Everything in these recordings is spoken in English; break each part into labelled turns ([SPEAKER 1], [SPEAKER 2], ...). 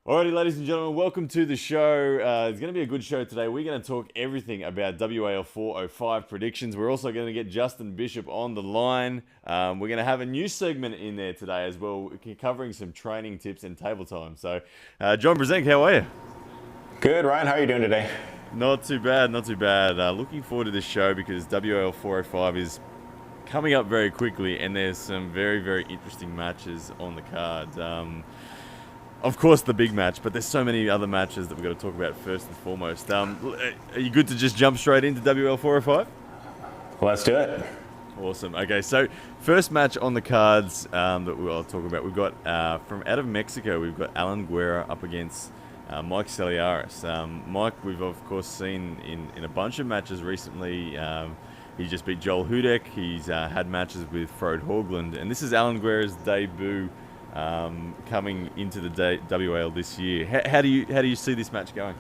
[SPEAKER 1] Alrighty, ladies and gentlemen, welcome to the show. It's going to be a good show today. We're going to talk everything about WAL 405 predictions. We're also going to get Justin Bishop on the line. We're going to have a new segment in there today as well, covering some training tips and table time. So, John Brzezinski, how are you?
[SPEAKER 2] Good, Ryan. How are you doing today?
[SPEAKER 1] Not too bad, not too bad. Looking forward to this show because WAL 405 is coming up very quickly, and there's some very, very interesting matches on the card. Of course, the big match, but there's so many other matches that we've got to talk about first and foremost. Are you good to just jump straight into WL 405?
[SPEAKER 2] Let's do it.
[SPEAKER 1] Awesome. Okay, so first match on the cards that we'll talk about, we've got from out of Mexico, we've got Alan Guerra up against Mike Celiaris. Mike, we've of course seen in a bunch of matches recently. He just beat Joel Hudek. He's had matches with Frode Haugland, and this is Alan Guerra's debut. Coming into the WAL this year. How do you see this match going?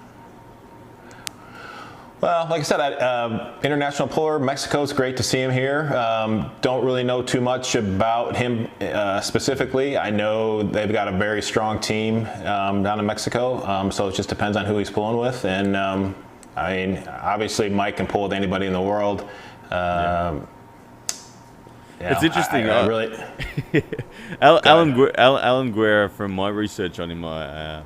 [SPEAKER 2] Well, like I said, international puller, Mexico's great to see him here. Don't really know too much about him specifically. I know they've got a very strong team down in Mexico, so it just depends on who he's pulling with. And I mean, obviously Mike can pull with anybody in the world.
[SPEAKER 1] It's interesting.
[SPEAKER 2] I really.
[SPEAKER 1] Alan Guerra, from my research on him,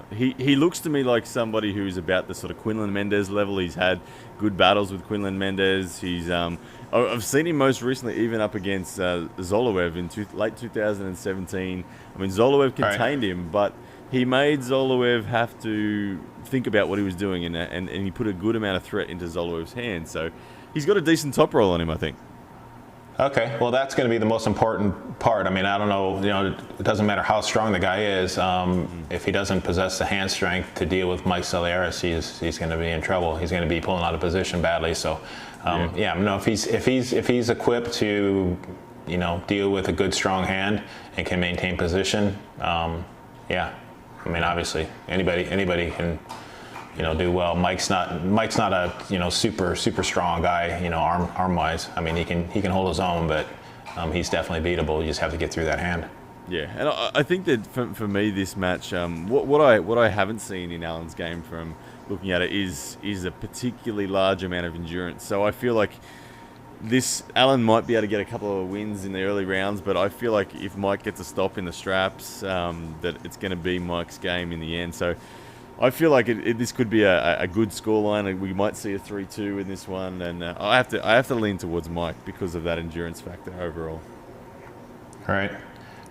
[SPEAKER 1] he looks to me like somebody who's about the sort of Quinlan Mendez level. He's had good battles with Quinlan Mendez. He's I've seen him most recently even up against Zoloev in late 2017. I mean, Zoloev contained him, but he made Zoloev have to think about what he was doing, and he put a good amount of threat into Zoloev's hands. So he's got a decent top roll on him, I think.
[SPEAKER 2] Okay, well, that's going to be the most important part. I mean, I don't know, it doesn't matter how strong the guy is. If he doesn't possess the hand strength to deal with Mike Celiaris, he's going to be in trouble. He's going to be pulling out of position badly. So, if he's equipped to, deal with a good strong hand and can maintain position, I mean, obviously anybody can. Do well. Mike's not a super strong guy, arm wise. I mean, he can hold his own, but he's definitely beatable. You just have to get through that hand.
[SPEAKER 1] Yeah, and I think that for me this match, what I haven't seen in Alan's game from looking at it is a particularly large amount of endurance. So I feel like Alan might be able to get a couple of wins in the early rounds, but I feel like if Mike gets a stop in the straps, that it's going to be Mike's game in the end. So I feel like this could be a good scoreline. We might see a 3-2 in this one, and I have to lean towards Mike because of that endurance factor overall.
[SPEAKER 2] Right.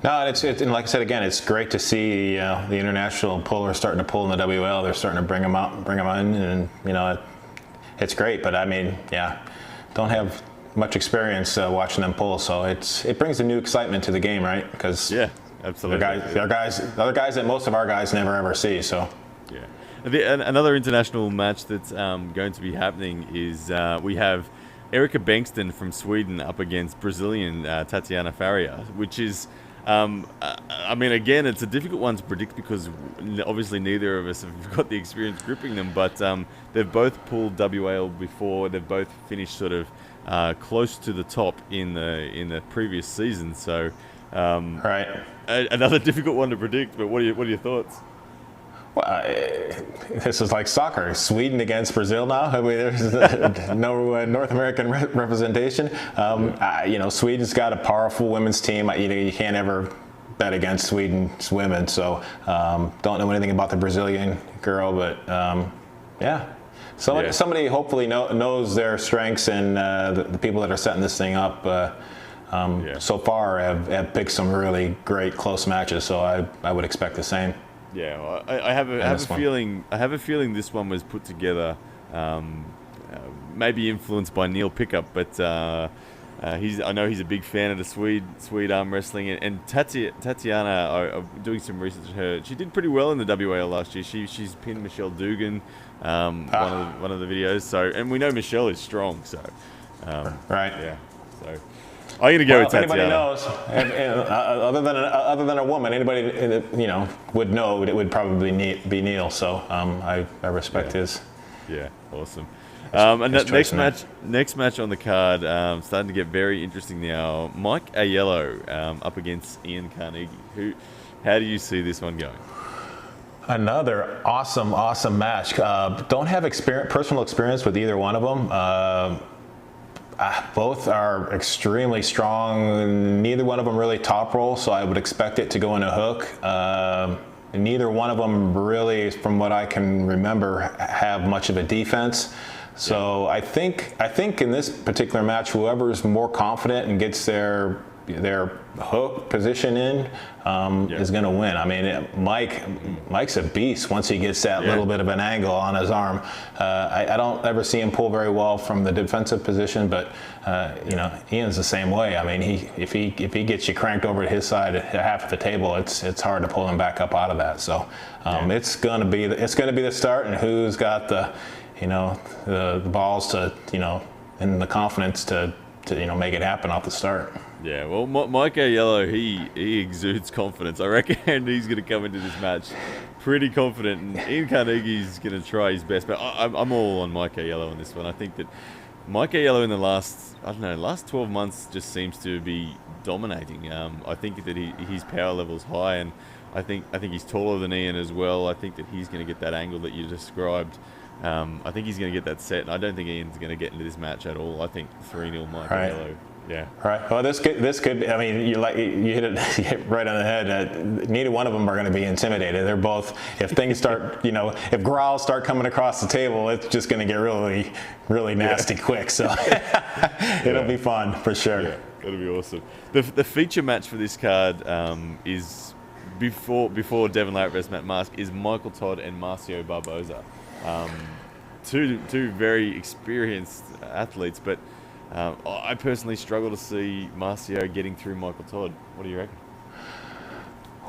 [SPEAKER 2] No, it's and like I said again, it's great to see the international pullers starting to pull in the WL. They're starting to bring them in, and it's great. But I mean, don't have much experience watching them pull, so it brings a new excitement to the game, right? Because
[SPEAKER 1] absolutely,
[SPEAKER 2] they're other guys that most of our guys never ever see. So.
[SPEAKER 1] Yeah. Another international match that's going to be happening is we have Erika Bengston from Sweden up against Brazilian Tatiana Faria, which is, I mean, again, it's a difficult one to predict because obviously neither of us have got the experience gripping them, but they've both pulled WAL before. They've both finished sort of close to the top in the previous season. So, another difficult one to predict. But what are your thoughts?
[SPEAKER 2] Well, this is like soccer. Sweden against Brazil now. I mean, there's no North American representation. Sweden's got a powerful women's team. You can't ever bet against Sweden's women. So don't know anything about the Brazilian girl, but somebody hopefully knows their strengths, and the people that are setting this thing up so far have picked some really great close matches. So I would expect the same.
[SPEAKER 1] Yeah, well, I have a feeling. I have a feeling this one was put together, maybe influenced by Neil Pickup, but I know he's a big fan of the Swede arm wrestling, and Tatiana. Doing some research on her. She did pretty well in the WAL last year. She's pinned Michelle Dugan, one of the videos. So, and we know Michelle is strong. So,
[SPEAKER 2] right.
[SPEAKER 1] Yeah. So. I'm gonna go with Tatiana.
[SPEAKER 2] Anybody knows, other than a woman, anybody would know it would probably be Neil. So I respect his.
[SPEAKER 1] Yeah, awesome. And that next match on the card, starting to get very interesting now. Mike Aiello up against Ian Carnegie. How do you see this one going?
[SPEAKER 2] Another awesome match. Don't have personal experience with either one of them. Both are extremely strong. Neither one of them really top roll, so I would expect it to go in a hook. Neither one of them really, from what I can remember, have much of a defense. So I think in this particular match, whoever's more confident and gets their hook position in is going to win. I mean, Mike's a beast once he gets that little bit of an angle on his arm. I don't ever see him pull very well from the defensive position, but you know, Ian's the same way. I mean, if he gets you cranked over to his side at half of the table, it's hard to pull him back up out of that. So it's going to be the start, and who's got the balls to, and the confidence to make it happen off the start.
[SPEAKER 1] Yeah, well, Mike Aiello, he exudes confidence. I reckon he's going to come into this match pretty confident, and Ian Carnegie's going to try his best. But I'm all on Mike Aiello on this one. I think that Mike Aiello in the last 12 months just seems to be dominating. I think that his power level's high, and I think he's taller than Ian as well. I think that he's going to get that angle that you described. I think he's going to get that set, and I don't think Ian's going to get into this match at all. I think 3-0 Mike Aiello. Yeah. Right.
[SPEAKER 2] Well, this could. I mean, you hit it right on the head. Neither one of them are going to be intimidated. They're both. If things start, if growls start coming across the table, it's just going to get really, really nasty quick. So it'll be fun for sure.
[SPEAKER 1] Yeah, it'll be awesome. The feature match for this card is before Devin Larratt versus Matt Mask is Michael Todd and Marcio Barbosa. Two very experienced athletes, but I personally struggle to see Marcio getting through Michael Todd. What do you reckon?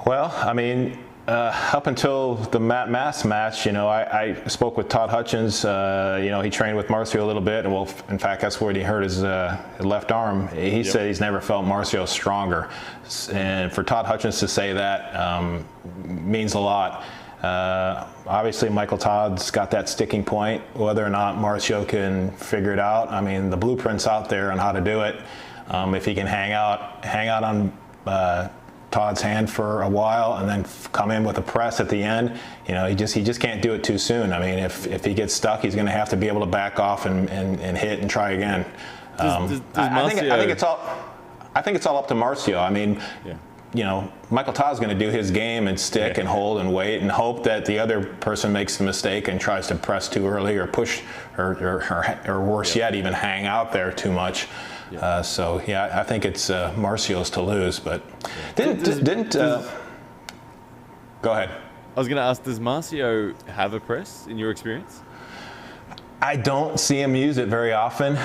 [SPEAKER 2] Well, I mean, up until the Matt Mask match, I spoke with Todd Hutchins. He trained with Marcio a little bit, and well, in fact, that's where he hurt his left arm. He said he's never felt Marcio stronger, and for Todd Hutchins to say that means a lot. Obviously, Michael Todd's got that sticking point. Whether or not Marcio can figure it out, I mean, the blueprint's out there on how to do it. If he can hang out on Todd's hand for a while and then come in with a press at the end, he just can't do it too soon. I mean, if he gets stuck, he's going to have to be able to back off and hit and try again. I think it's all up to Marcio. I mean. Yeah. Michael Todd's going to do his game and stick and hold and wait and hope that the other person makes the mistake and tries to press too early or push or worse yet, even hang out there too much. Yeah. I think it's Marcio's to lose. But go ahead.
[SPEAKER 1] I was going to ask, does Marcio have a press in your experience?
[SPEAKER 2] I don't see him use it very often.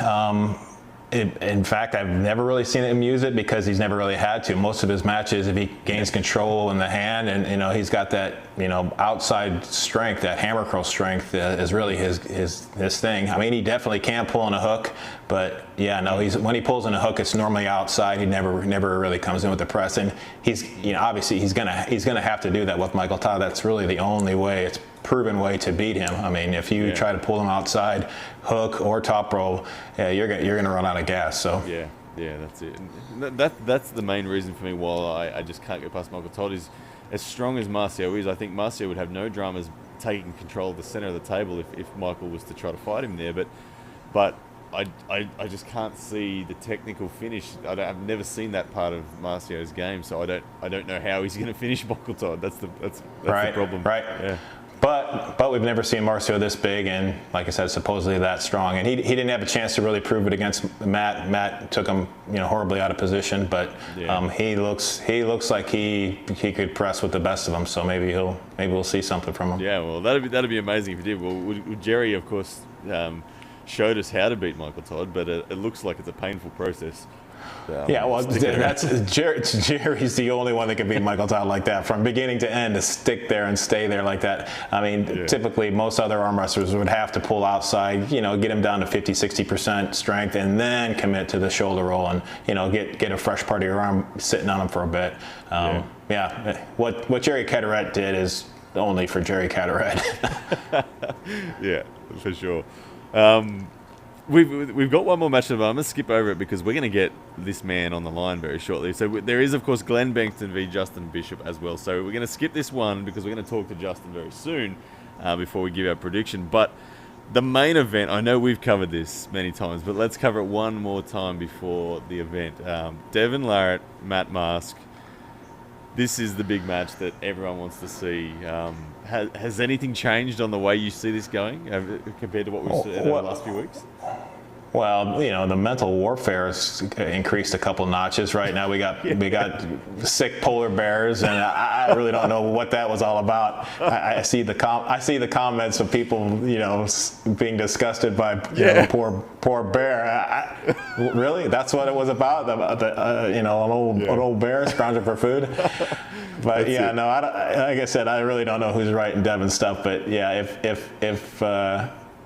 [SPEAKER 2] In fact, I've never really seen him use it because he's never really had to. Most of his matches, if he gains control in the hand, and he's got that outside strength, that hammer curl strength is really his thing. I mean, he definitely can pull in a hook, but when he pulls in a hook, it's normally outside. He never really comes in with the press, and he's obviously he's gonna have to do that with Michael Todd. That's really the only way. It's proven way to beat him. I mean, if you try to pull him outside, hook or top roll, you're going to run out of gas. So
[SPEAKER 1] yeah, that's it. That's the main reason for me why I just can't get past Michael Todd. Is as strong as Marcio is, I think Marcio would have no dramas taking control of the center of the table if Michael was to try to fight him there. But I just can't see the technical finish. I've never seen that part of Marcio's game, so I don't know how he's going to finish Michael Todd. That's the problem.
[SPEAKER 2] Right.
[SPEAKER 1] Yeah.
[SPEAKER 2] But we've never seen Marcio this big and, like I said, supposedly that strong. And he didn't have a chance to really prove it against Matt. Matt took him horribly out of position, but he looks like he could press with the best of them. So maybe we'll see something from him.
[SPEAKER 1] Yeah, well, that'd be amazing if he did. Well, Jerry, of course, showed us how to beat Michael Todd, but it looks like it's a painful process. Jerry's
[SPEAKER 2] the only one that can beat Michael Todd like that from beginning to end, to stick there and stay there like that. I mean, typically most other arm wrestlers would have to pull outside, get him down to 50-60% strength and then commit to the shoulder roll and get a fresh part of your arm sitting on him for a bit. What Jerry Caderet did is only for Jerry Caderet.
[SPEAKER 1] Yeah, for sure. we've got one more match, but I'm going to skip over it because we're going to get this man on the line very shortly. So there is, of course, Glen Bengston v. Justin Bishop as well. So we're going to skip this one because we're going to talk to Justin very soon before we give our prediction. But the main event, I know we've covered this many times, but let's cover it one more time before the event. Devin Larratt, Matt Mask. This is the big match that everyone wants to see. Has anything changed on the way you see this going compared to what we've seen over the last few weeks?
[SPEAKER 2] Well, the mental warfare has increased a couple notches. Right now, we got sick polar bears, and I really don't know what that was all about. I see the comments of people, being disgusted by poor bear. Really, that's what it was about. An old bear scrounging for food. But like I said, I really don't know who's writing Devin's stuff. But yeah,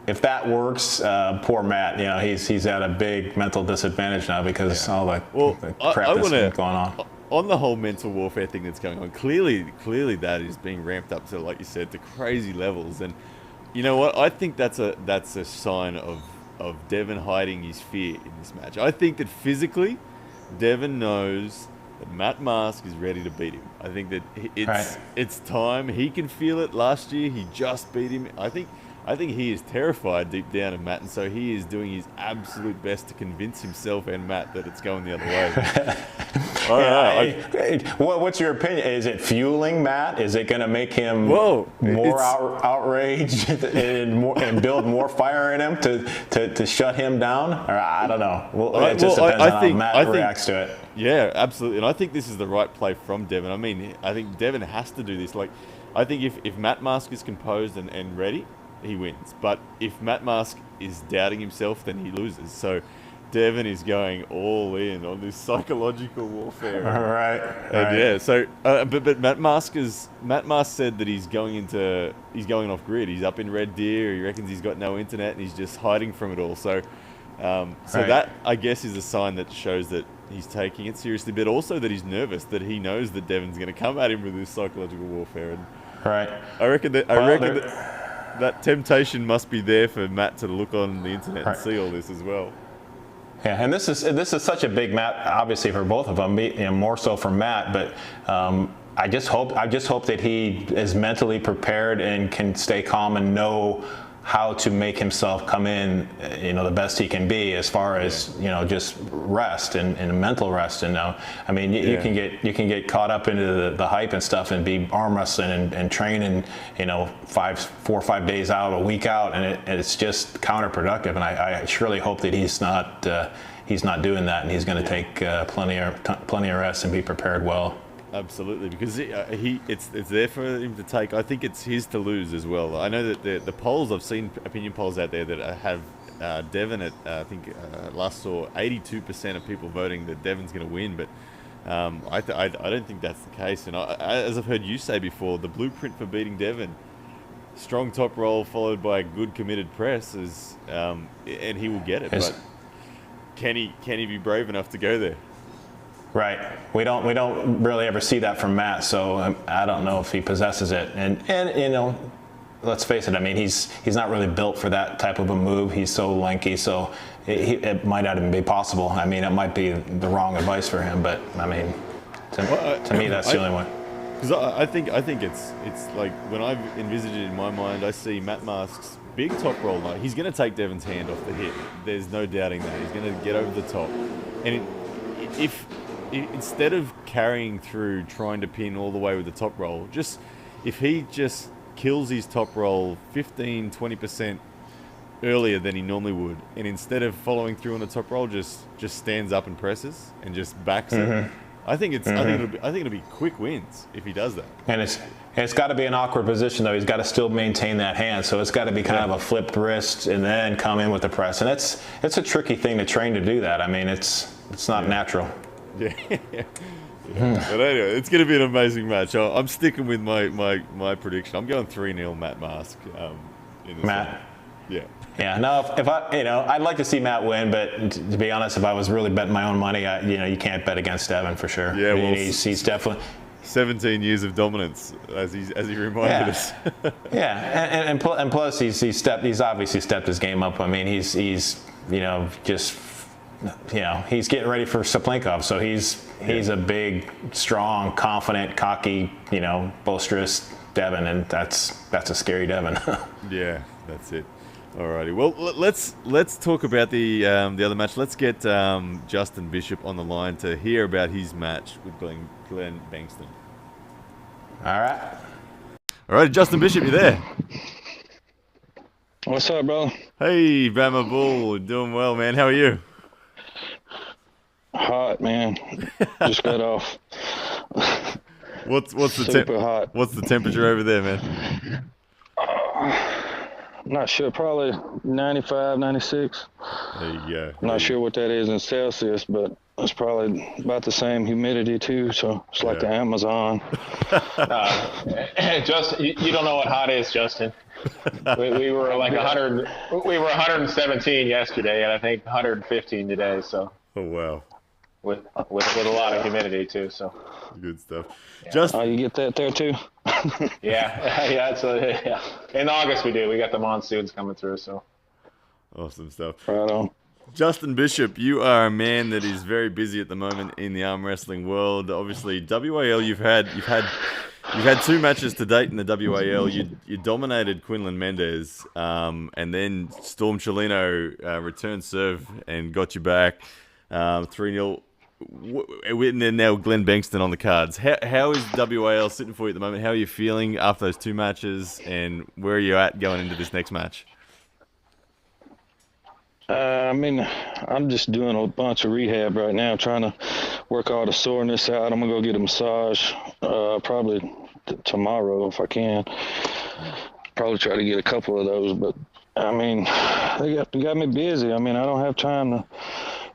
[SPEAKER 2] if that works, poor Matt, he's at a big mental disadvantage now because all the crap that's been going on.
[SPEAKER 1] On the whole mental warfare thing that's going on, clearly that is being ramped up to, like you said, to crazy levels. And you know what? I think that's a sign of Devin hiding his fear in this match. I think that physically, Devin knows that Matt Mask is ready to beat him. I think that it's time. He can feel it. Last year, he just beat him. I think he is terrified deep down of Matt, and so he is doing his absolute best to convince himself and Matt that it's going the other way.
[SPEAKER 2] What's your opinion? Is it fueling Matt? Is it going to make him more outraged and build more fire in him to shut him down? Or I don't know. It just depends on how Matt reacts to it.
[SPEAKER 1] Yeah, absolutely. And I think this is the right play from Devin. I mean, I think Devin has to do this. Like, I think if Matt Mask is composed and ready, he wins. But if Matt Mask is doubting himself, then he loses. So Devin is going all in on this psychological warfare.
[SPEAKER 2] Right.
[SPEAKER 1] Yeah. So, but Matt Mask said that he's going off grid. He's up in Red Deer. He reckons he's got no internet and he's just hiding from it all. So, that I guess is a sign that shows that he's taking it seriously, but also that he's nervous, that he knows that Devin's going to come at him with this psychological warfare. And I reckon that temptation must be there for Matt to look on the internet and see all this as well.
[SPEAKER 2] Yeah, and this is such a big match, obviously for both of them, more so for Matt. But I just hope that he is mentally prepared and can stay calm and know how to make himself come in, the best he can be as far as just rest and mental rest. And I mean, you can get caught up into the hype and stuff and be arm wrestling and training, 4 or 5 days out, a week out, and it's just counterproductive. And I surely hope that he's not doing that, and he's going to take plenty of rest and be prepared well.
[SPEAKER 1] Absolutely, because it's there for him to take. I think it's his to lose as well. I know that the polls, I've seen opinion polls out there that have Devin at, I think last saw 82% of people voting that Devin's going to win, but I don't think that's the case. And as I've heard you say before, the blueprint for beating Devin, strong top roll followed by a good committed press, and he will get it. But can he be brave enough to go there?
[SPEAKER 2] Right. We don't really ever see that from Matt, so I don't know if he possesses it. And let's face it. I mean, he's not really built for that type of a move. He's so lanky, so it might not even be possible. I mean, it might be the wrong advice for him, but I mean, to me, that's the only one.
[SPEAKER 1] Because I think it's like when I've envisaged it in my mind, I see Matt Mask's big top roll. Like, he's going to take Devin's hand off the hip. There's no doubting that. He's going to get over the top, and if instead of carrying through trying to pin all the way with the top roll, if he just kills his top roll 15-20% earlier than he normally would, and instead of following through on the top roll, just stands up and presses and just backs it. I think it'll be quick wins if he does that.
[SPEAKER 2] And it's got to be an awkward position though. He's got to still maintain that hand, so it's got to be kind of a flipped wrist and then come in with the press. And it's a tricky thing to train to do that. I mean, it's not natural.
[SPEAKER 1] Yeah. But anyway, it's going to be an amazing match. I'm sticking with my prediction. I'm going 3-0 Matt Mask.
[SPEAKER 2] Matt?
[SPEAKER 1] Yeah.
[SPEAKER 2] Yeah. No, if I'd like to see Matt win, but to be honest, if I was really betting my own money, you can't bet against Devin for sure.
[SPEAKER 1] Yeah. Well,
[SPEAKER 2] he's definitely
[SPEAKER 1] 17 years of dominance, as he reminded us.
[SPEAKER 2] Yeah, and plus he's obviously stepped his game up. I mean, he's just he's getting ready for Saplinkov, so he's a big, strong, confident, cocky, boisterous Devin, and that's a scary Devin.
[SPEAKER 1] Yeah, that's it. Alrighty, well, let's talk about the other match. Let's get Justin Bishop on the line to hear about his match with Glen Bengston. All right, Justin Bishop, you there?
[SPEAKER 3] What's up, bro?
[SPEAKER 1] Hey, Bama Bull, doing well, man. How are you?
[SPEAKER 3] Hot, man. Just got off.
[SPEAKER 1] What's the
[SPEAKER 3] super hot?
[SPEAKER 1] What's the temperature over there, man?
[SPEAKER 3] Not sure, probably 95, 96.
[SPEAKER 1] There you go.
[SPEAKER 3] Not sure what that is in Celsius, but it's probably about the same humidity too. So it's like the Amazon.
[SPEAKER 2] Justin, you don't know what hot is, Justin. We were like 100. We were 117 yesterday, and I think 115 today. So.
[SPEAKER 1] Oh wow.
[SPEAKER 2] With a lot of humidity too. So.
[SPEAKER 1] Good stuff.
[SPEAKER 3] Yeah.
[SPEAKER 1] Just
[SPEAKER 3] you get that there too?
[SPEAKER 2] yeah. In August we do. We got the monsoons coming through, so.
[SPEAKER 1] Awesome stuff.
[SPEAKER 3] Right on.
[SPEAKER 1] Justin Bishop, you are a man that is very busy at the moment in the arm wrestling world. Obviously, WAL, you've had 2 matches to date in the WAL. You dominated Quinlan Mendez, and then Storm Chelino returned serve and got you back 3-0. And then now Glen Bengston on the cards. How is WAL sitting for you at the moment? How are you feeling after those 2 matches, and where are you at going into this next match?
[SPEAKER 3] I'm just doing a bunch of rehab right now, trying to work all the soreness out. I'm gonna go get a massage probably tomorrow if I can. Probably try to get a couple of those, but they got me busy. I don't have time to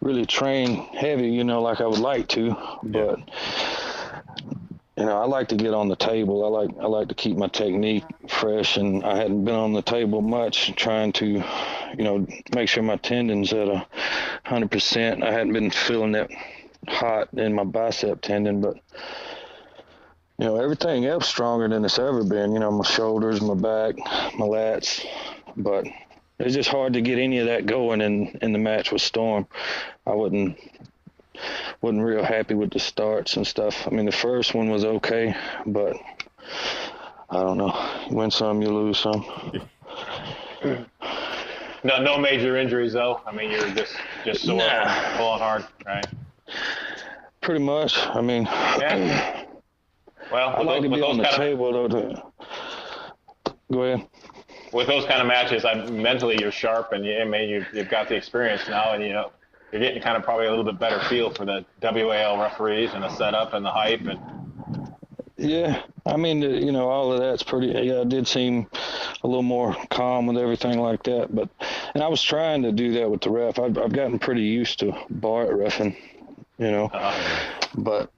[SPEAKER 3] really train heavy, like I would like to, but I like to get on the table. I like to keep my technique fresh, and I hadn't been on the table much, trying to, make sure my tendon's at 100%. I hadn't been feeling that hot in my bicep tendon, but everything else stronger than it's ever been. My shoulders, my back, my lats, but it's just hard to get any of that going in the match with Storm. I wasn't real happy with the starts and stuff. The first one was okay, but I don't know. You win some, you lose some.
[SPEAKER 2] No major injuries though. You're just sore, pulling hard, right?
[SPEAKER 3] Pretty much.
[SPEAKER 2] Yeah. Well,
[SPEAKER 3] I like to be on the table though. Go ahead.
[SPEAKER 2] With those kind of matches, mentally you're sharp, and you've got the experience now, and you're getting kind of probably a little bit better feel for the WAL referees and the setup and the hype. And
[SPEAKER 3] yeah, all of that's pretty. Yeah, it did seem a little more calm with everything like that. And I was trying to do that with the ref. I've gotten pretty used to Bart reffing, but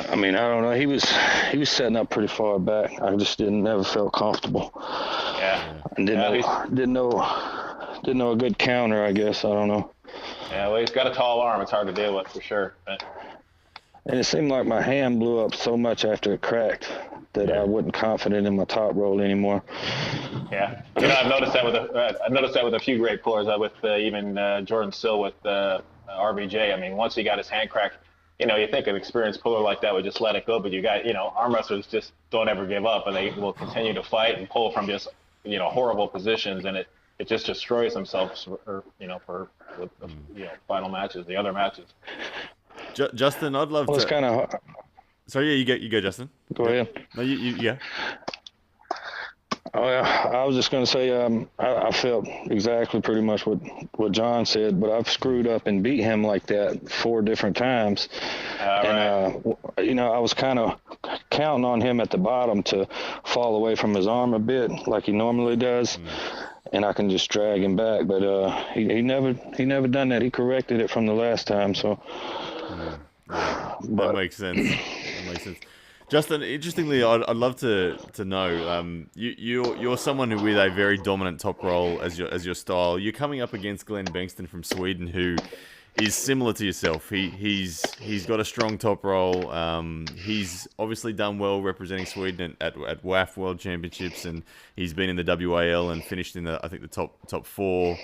[SPEAKER 3] I don't know. He was setting up pretty far back. I just never felt comfortable.
[SPEAKER 2] Yeah.
[SPEAKER 3] And didn't know a good counter, I guess. I don't know.
[SPEAKER 2] Yeah, well, he's got a tall arm. It's hard to deal with for sure. But...
[SPEAKER 3] And it seemed like my hand blew up so much after it cracked that I wasn't confident in my top roll anymore.
[SPEAKER 2] Yeah. I've noticed that with a few great pullers. With even Jordan Sill with RBJ. Once he got his hand cracked, you think an experienced puller like that would just let it go, but you got, arm wrestlers just don't ever give up, and they will continue to fight and pull from just, horrible positions, and it just destroys themselves for final matches, the other matches.
[SPEAKER 1] Justin, I'd love to.
[SPEAKER 3] It's kind of.
[SPEAKER 1] Sorry, yeah, you go, Justin.
[SPEAKER 3] Go ahead.
[SPEAKER 1] No, yeah.
[SPEAKER 3] Oh yeah, I was just going to say I felt exactly pretty much what John said, but I've screwed up and beat him like that 4 different times. And I was kind of counting on him at the bottom to fall away from his arm a bit like he normally does, and I can just drag him back. But he never done that. He corrected it from the last time, so.
[SPEAKER 1] That makes sense. Justin, interestingly, I'd love to know. You're someone with a very dominant top roll as your style. You're coming up against Glen Bengston from Sweden, who is similar to yourself. He's got a strong top roll. He's obviously done well representing Sweden at WAF World Championships, and he's been in the WAL and finished in the top 4.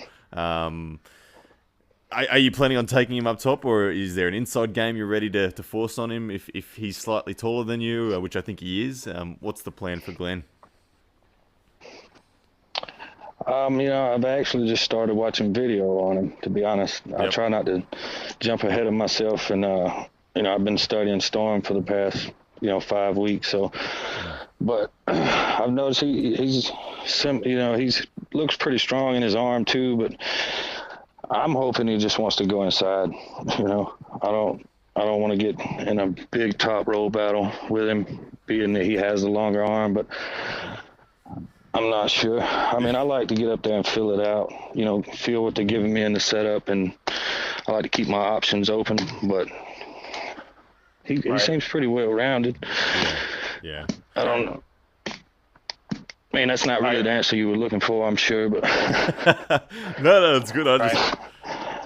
[SPEAKER 1] Are you planning on taking him up top, or is there an inside game you're ready to force on him if he's slightly taller than you, which I think he is? What's the plan for Glen?
[SPEAKER 3] I've actually just started watching video on him, to be honest. Yep. I try not to jump ahead of myself, and I've been studying Storm for the past 5 weeks. So, but I've noticed he looks pretty strong in his arm too. But I'm hoping he just wants to go inside. I don't want to get in a big top roll battle with him, being that he has the longer arm, but I'm not sure. I mean, I like to get up there and fill it out, feel what they're giving me in the setup, and I like to keep my options open, but he seems pretty well-rounded.
[SPEAKER 1] Yeah.
[SPEAKER 3] I don't know. I mean, that's not really the answer you were looking for, I'm sure, but...
[SPEAKER 1] No, it's good.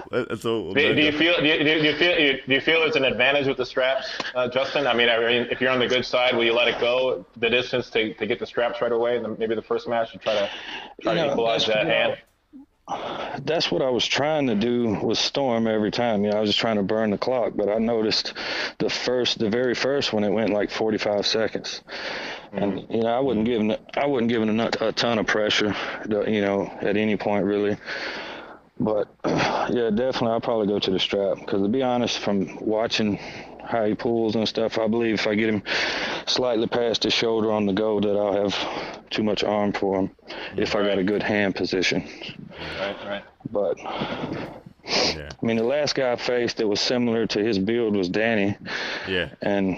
[SPEAKER 1] That's all.
[SPEAKER 2] Do you feel it's an advantage with the straps, Justin? I mean, if you're on the good side, will you let it go the distance to get the straps right away, and maybe the first match to try to equalize that hand?
[SPEAKER 3] That's what I was trying to do with Storm every time. I was just trying to burn the clock, but I noticed the very first one, it went like 45 seconds. And I wasn't giving a ton of pressure, at any point really. But yeah, definitely I'll probably go to the strap, because to be honest, from watching how he pulls and stuff, I believe if I get him slightly past his shoulder on the go, that I'll have too much arm for him if I got a good hand position.
[SPEAKER 2] Right.
[SPEAKER 3] But I mean, the last guy I faced that was similar to his build was Danny. Yeah. And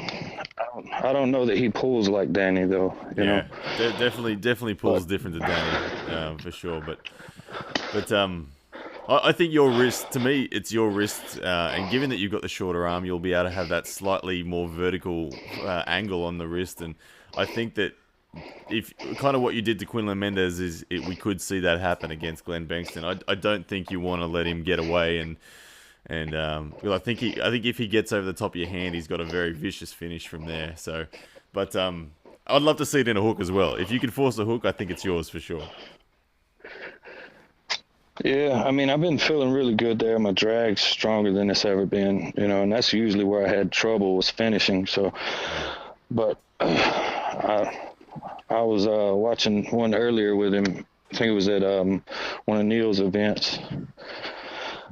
[SPEAKER 3] I don't know that he pulls like Danny though. You know.
[SPEAKER 1] Definitely pulls different to Danny, for sure. But I think your wrist, to me, it's your wrist, and given that you've got the shorter arm, you'll be able to have that slightly more vertical angle on the wrist, and I think that if kind of what you did to Quinlan Mendez we could see that happen against Glen Bengston. I don't think you want to let him get away, and well, I think if he gets over the top of your hand, he's got a very vicious finish from there. So, but I'd love to see it in a hook as well. If you can force a hook, I think it's yours for sure.
[SPEAKER 3] Yeah, I mean, I've been feeling really good there. My drag's stronger than it's ever been, and that's usually where I had trouble, was finishing. So, but I was watching one earlier with him. I think it was at one of Neil's events.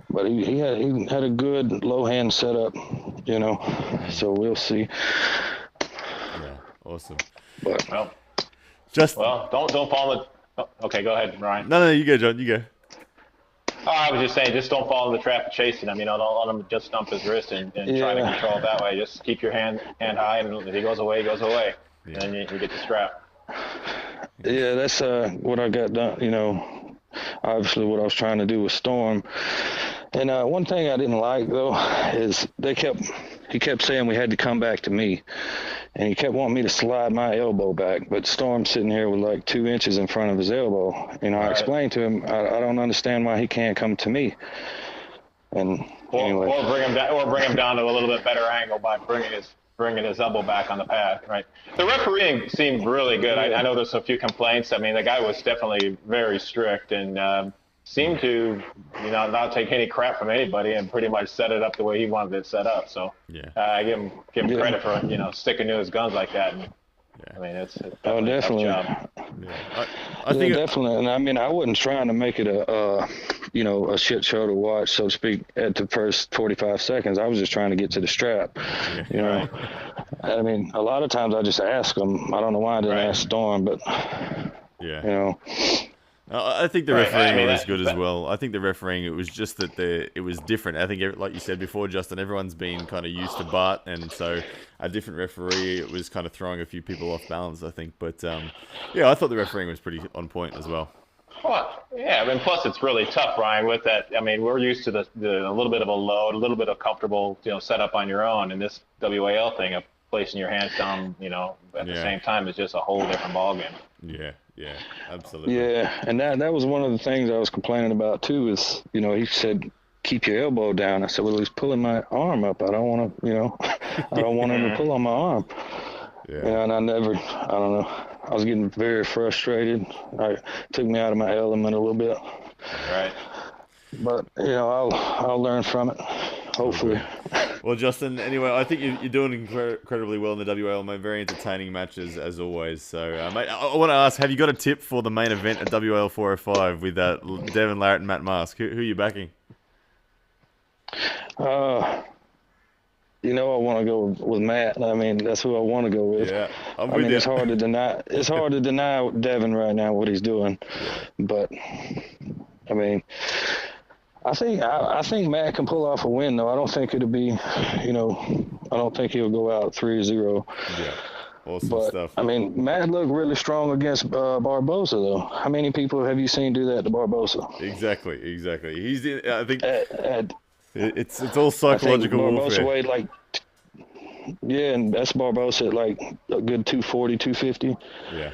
[SPEAKER 3] But he had a good low hand setup, so we'll see.
[SPEAKER 1] Yeah, awesome.
[SPEAKER 3] But
[SPEAKER 2] don't fall in the... Oh, okay, go ahead, Ryan.
[SPEAKER 1] No, you go, John. You go.
[SPEAKER 2] Oh, I was just saying, just don't fall in the trap of chasing him. Don't let him just stump his wrist and try to control it that way. Just keep your hand high, and if he goes away, he goes away. Yeah. And then you get the strap.
[SPEAKER 3] Yeah, that's what I got done. Obviously what I was trying to do with Storm. And one thing I didn't like, though, is he kept saying we had to come back to me. And he kept wanting me to slide my elbow back, but Storm's sitting here with like 2 inches in front of his elbow. I explained to him, I don't understand why he can't come to me. And anyway.
[SPEAKER 2] Or bring him down to a little bit better angle by bringing his elbow back on the pad, right? The refereeing seemed really good. I know there's a few complaints. I mean, the guy was definitely very strict and seemed to, not take any crap from anybody and pretty much set it up the way he wanted it set up. So I give him credit for sticking to his guns like that. And, I mean, it's definitely a tough job.
[SPEAKER 1] I think
[SPEAKER 3] definitely. And I mean, I wasn't trying to make it a shit show to watch, so to speak, at the first 45 seconds. I was just trying to get to the strap. Right. I mean, a lot of times I just ask them. I don't know why I didn't ask Storm, but
[SPEAKER 1] I think the refereeing was good as well. I think the refereeing, it was just that it was different. I think, like you said before, Justin, everyone's been kind of used to Bart, and so a different referee, it was kind of throwing a few people off balance, I think. But, I thought the refereeing was pretty on point as well.
[SPEAKER 2] Well, yeah, I mean, plus it's really tough, Ryan, with that. I mean, we're used to the a little bit of a load, a little bit of comfortable, setup on your own, and this WAL thing of placing your hands down, at the same time is just a whole different ballgame.
[SPEAKER 1] Yeah, absolutely.
[SPEAKER 3] Yeah, and that was one of the things I was complaining about too. Is he said keep your elbow down. I said, well, he's pulling my arm up. I don't want to, I don't want him to pull on my arm.
[SPEAKER 1] Yeah.
[SPEAKER 3] And I don't know. I was getting very frustrated. It took me out of my element a little bit.
[SPEAKER 2] Right.
[SPEAKER 3] But, I'll learn from it, hopefully.
[SPEAKER 1] Well, Justin, anyway, I think you're doing incredibly well in the WAL, mate. Very entertaining matches, as always. So, mate, I want to ask, have you got a tip for the main event at WAL 405 with Devin Larratt and Matt Mask? Who are you backing?
[SPEAKER 3] I want to go with Matt. I mean, that's who I want to go with.
[SPEAKER 1] Yeah, I'm with you.
[SPEAKER 3] It's hard to deny. It's hard to deny Devin right now what he's doing.
[SPEAKER 1] Yeah.
[SPEAKER 3] But I mean, I think Matt can pull off a win, though. I don't think it'll be, I don't think he'll go out 3-0.
[SPEAKER 1] Yeah, awesome
[SPEAKER 3] but,
[SPEAKER 1] stuff.
[SPEAKER 3] I mean, Matt looked really strong against Barbosa, though. How many people have you seen do that to Barbosa?
[SPEAKER 1] Exactly. He's, I think, it's all psychological
[SPEAKER 3] Barbosa
[SPEAKER 1] warfare.
[SPEAKER 3] weighed and that's Barbosa at like a good 240, 250.
[SPEAKER 1] Yeah.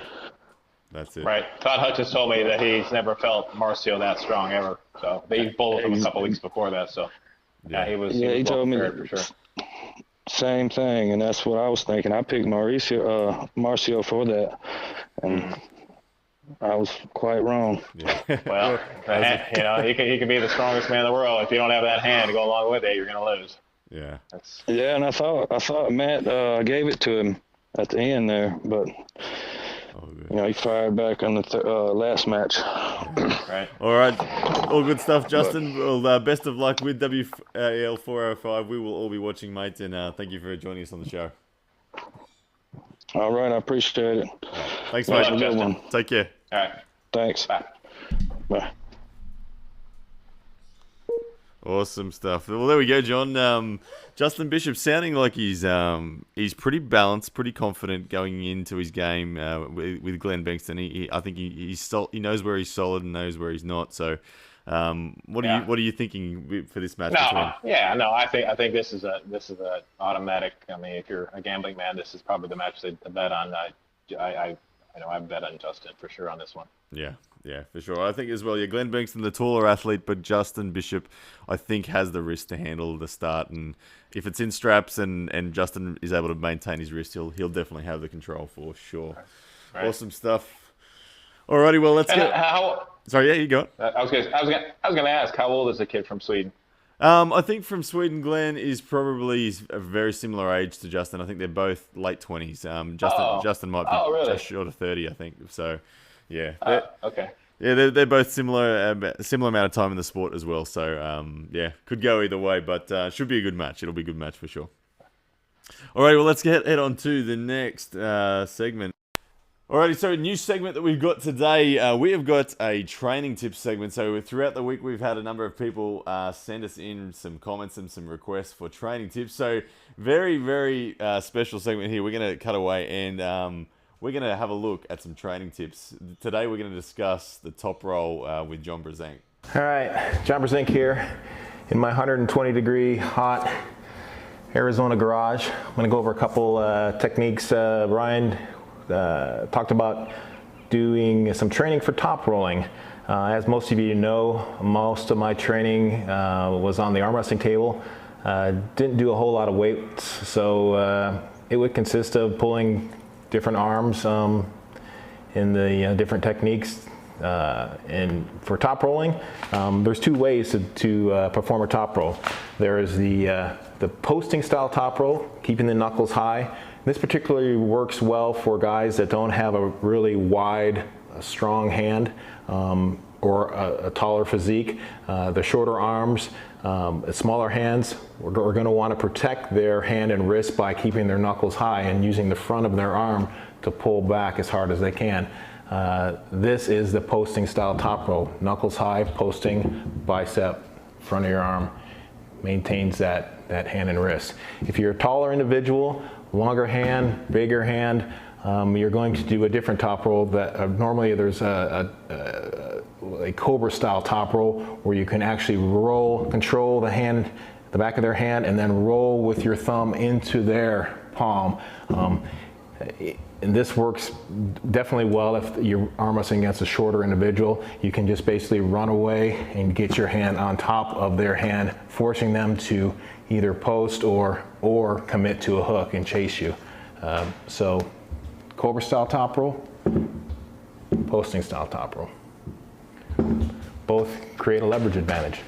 [SPEAKER 1] That's it.
[SPEAKER 2] Right. Todd Hutchins told me that he's never felt Marcio that strong ever. So they bowled him a couple weeks before that. So he was.
[SPEAKER 3] Yeah, he told me
[SPEAKER 2] for sure.
[SPEAKER 3] Same thing, and that's what I was thinking. I picked Marcio for that, and I was quite wrong.
[SPEAKER 1] Yeah.
[SPEAKER 2] Well, he could be the strongest man in the world. If you don't have that hand to go along with it, you're going to lose.
[SPEAKER 1] Yeah.
[SPEAKER 3] Yeah, and I thought Matt gave it to him at the end there, but. He fired back on the last match.
[SPEAKER 2] Right.
[SPEAKER 1] All right. All good stuff, Justin. Well, best of luck with WAL 405. We will all be watching, mate, and thank you for joining us on the show.
[SPEAKER 3] All right. I appreciate it.
[SPEAKER 1] Thanks, mate.
[SPEAKER 2] Have a good one.
[SPEAKER 1] Take care.
[SPEAKER 2] All right.
[SPEAKER 3] Thanks.
[SPEAKER 2] Bye.
[SPEAKER 3] Bye.
[SPEAKER 1] Awesome stuff. Well, there we go, John. Justin Bishop sounding like he's pretty balanced, pretty confident going into his game with Glen Bengston. I think he knows where he's solid and knows where he's not. So, what are you thinking for this match?
[SPEAKER 2] I think this is a automatic. I mean, if you're a gambling man, this is probably the match to bet on. I bet on Justin for sure on this one.
[SPEAKER 1] Yeah, for sure. I think as well, Glen Bengston, the taller athlete, but Justin Bishop, I think, has the wrist to handle the start. And if it's in straps and Justin is able to maintain his wrist, he'll definitely have the control for sure. Right. Awesome stuff. Alrighty, well, let's go. Sorry, yeah, you go.
[SPEAKER 2] I was gonna ask, how old is the kid from Sweden?
[SPEAKER 1] I think from Sweden, Glen is probably a very similar age to Justin. I think they're both late 20s. Justin might be just short of 30, I think. So, yeah.
[SPEAKER 2] Okay.
[SPEAKER 1] Yeah, they're both similar amount of time in the sport as well. So, could go either way, but should be a good match. It'll be a good match for sure. All right, well, let's head on to the next segment. Alrighty, so a new segment that we've got today, we have got a training tips segment. So throughout the week, we've had a number of people send us in some comments and some requests for training tips. So very, very special segment here. We're going to cut away and we're going to have a look at some training tips. Today, we're going to discuss the top roll with John Brazank.
[SPEAKER 4] All right, John Brazank here in my 120-degree hot Arizona garage. I'm going to go over a couple techniques. Ryan talked about doing some training for top rolling. As most of you know, most of my training was on the arm wrestling table. Didn't do a whole lot of weights, so it would consist of pulling different arms in the different techniques. And for top rolling, there's two ways to perform a top roll. There is the posting style top roll, keeping the knuckles high. This particularly works well for guys that don't have a really wide, strong hand or a taller physique. The shorter arms, smaller hands are going to want to protect their hand and wrist by keeping their knuckles high and using the front of their arm to pull back as hard as they can. This is the posting style top roll. Knuckles high, posting, bicep, front of your arm, maintains that hand and wrist. If you're a taller individual, longer hand, bigger hand, you're going to do a different top roll. That normally there's a Cobra style top roll where you can actually control the hand, the back of their hand, and then roll with your thumb into their palm. And this works definitely well if you're arm wrestling against a shorter individual. You can just basically run away and get your hand on top of their hand, forcing them to either post or commit to a hook and chase you. So Cobra style top roll, posting style top roll. Both create a leverage advantage.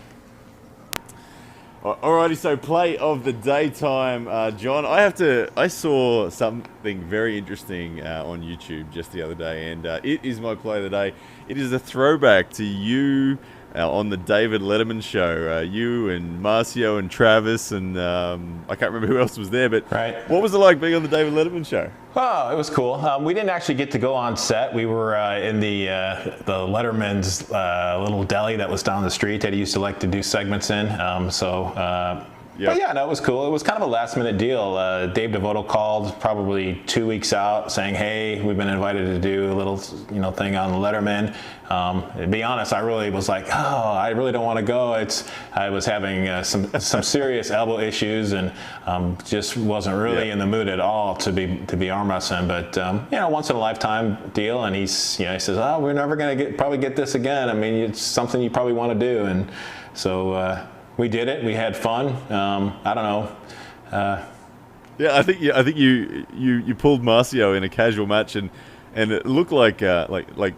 [SPEAKER 1] Alrighty, so play of the daytime, John. I saw something very interesting on YouTube just the other day, and it is my play of the day. It is a throwback to you on the David Letterman show. You and Marcio and Travis and I can't remember who else was there, but
[SPEAKER 2] right.
[SPEAKER 1] What was it like being on the David Letterman show?
[SPEAKER 2] Oh, it was cool. We didn't actually get to go on set. We were in the Letterman's little deli that was down the street that he used to like to do segments in.
[SPEAKER 1] Yep.
[SPEAKER 2] But yeah, no, it was cool. It was kind of a last minute deal. Dave DeVoto called probably 2 weeks out saying, hey, we've been invited to do a little thing on Letterman. To be honest, I really was like, oh, I really don't want to go. I was having some serious elbow issues and just wasn't really in the mood at all to be arm wrestling. But once in a lifetime deal, and he says, oh, we're never gonna probably get this again. I mean, it's something you probably want to do, and so we did it. We had fun. I don't know.
[SPEAKER 1] Yeah, I think you pulled Marcio in a casual match, and it looked like Marcio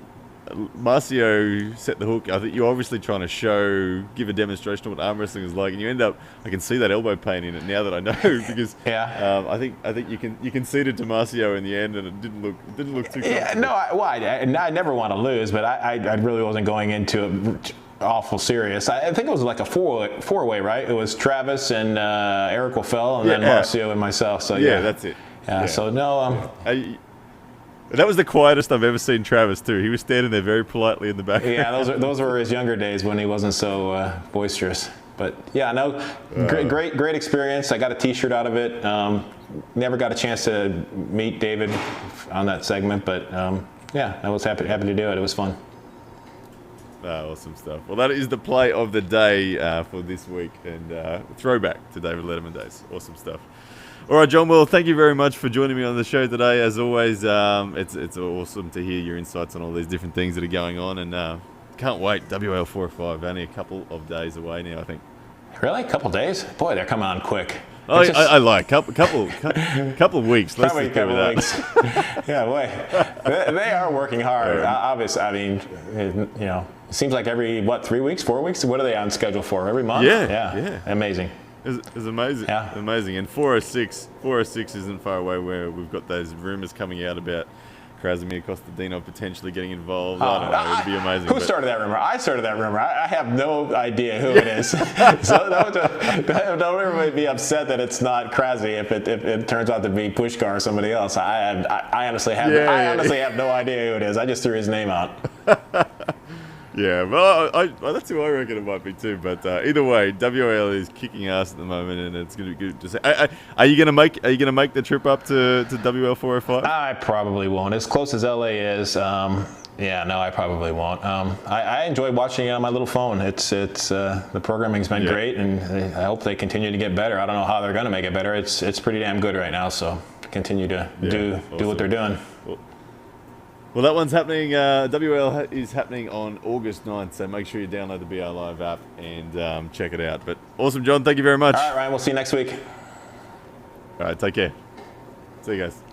[SPEAKER 1] set the hook. I think you're obviously trying to give a demonstration of what arm wrestling is like, and you end up. I can see that elbow pain in it now that I know because I think you conceded to Marcio in the end, and it didn't look too.
[SPEAKER 2] Yeah, no, I never want to lose, but I really wasn't going into it awful serious. I think it was like a four-way, right? It was Travis and Eric Wafel, and then Marcio and myself. So yeah,
[SPEAKER 1] that's it.
[SPEAKER 2] Yeah. So no.
[SPEAKER 1] That was the quietest I've ever seen Travis too. He was standing there very politely in the back.
[SPEAKER 2] Yeah, those were his younger days when he wasn't so boisterous. But yeah, no, great experience. I got a T-shirt out of it. Never got a chance to meet David on that segment, but yeah, I was happy to do it. It was fun.
[SPEAKER 1] Awesome stuff. Well, that is the play of the day for this week, and throwback to David Letterman days. Awesome stuff. All right, John. Well, thank you very much for joining me on the show today. As always, it's awesome to hear your insights on all these different things that are going on, and can't wait. WAL 405, only a couple of days away now, I think.
[SPEAKER 2] Really? A couple days? Boy, they're coming on quick.
[SPEAKER 1] Oh, I like couple of weeks. Let's
[SPEAKER 2] probably
[SPEAKER 1] just go with that.
[SPEAKER 2] Weeks. Yeah, boy, they are working hard. Obviously, I mean, it seems like every 3 weeks, 4 weeks. What are they on schedule for? Every month?
[SPEAKER 1] Yeah.
[SPEAKER 2] Amazing.
[SPEAKER 1] It's amazing.
[SPEAKER 2] Yeah.
[SPEAKER 1] Amazing. And 406 isn't far away, where we've got those rumors coming out about Krasimir Kostadinov potentially getting involved. I don't know. It'd be amazing.
[SPEAKER 2] Who started that rumor? I started that rumor. I have no idea who it is. So don't everybody be upset that it's not Krasi if it turns out to be Pushkar or somebody else. I honestly have no idea who it is. I just threw his name out.
[SPEAKER 1] Yeah, well, that's who I reckon it might be too. But either way, WAL is kicking ass at the moment, and it's going to be good to say. Are you going to make the trip up to WAL 405?
[SPEAKER 2] I probably won't. As close as LA is, I probably won't. I enjoy watching it on my little phone. It's the programming's been great, and I hope they continue to get better. I don't know how they're going to make it better. It's pretty damn good right now. So continue to do what they're doing.
[SPEAKER 1] Well, that one's happening. WL is happening on August 9th, so make sure you download the BR Live app and check it out. But awesome, John. Thank you very much.
[SPEAKER 2] All right, Ryan. We'll see you next week.
[SPEAKER 1] All right, take care. See you guys.